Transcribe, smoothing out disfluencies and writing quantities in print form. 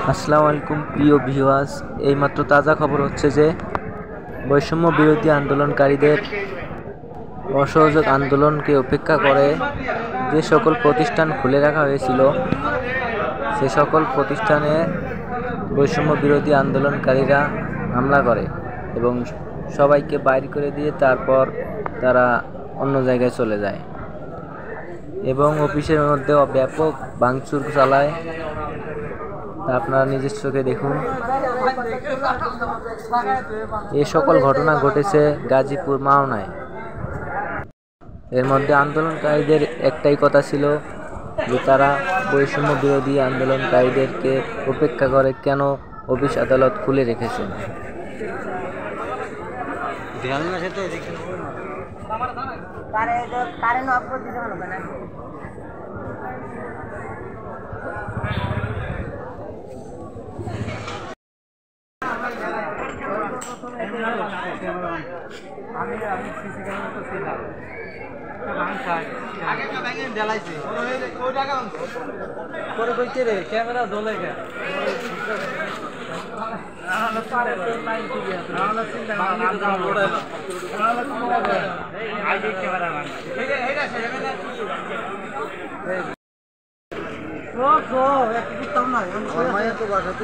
আসসালামু আলাইকুম প্রিয় ভিউয়ার্স, এইমাত্র তাজা খবর হচ্ছে যে বৈষম্য বিরোধী আন্দোলনকারীদের অসহযোগ আন্দোলনকে উপেক্ষা করে যে সকল প্রতিষ্ঠান খুলে রাখা হয়েছিল সে সকল প্রতিষ্ঠানে বৈষম্য বিরোধী আন্দোলনকারীরা হামলা করে এবং সবাইকে বাইর করে দিয়ে তারপর তারা অন্য জায়গায় চলে যায় এবং অফিসের মধ্যেও ব্যাপক ভাঙচুর চালায়। আপনারা নিজের চোখে দেখুন। এ সকল ঘটনা ঘটেছে গাজীপুর মাওনায়। এর মধ্যে আন্দোলনকারীদের একটাই কথা ছিল যে তারা বৈষম্য বিরোধী আন্দোলনকারীদেরকে উপেক্ষা করে কেন অফিস আদালত খুলে রেখেছেন। ক্যামেরা জ্বলে তো বাসাতে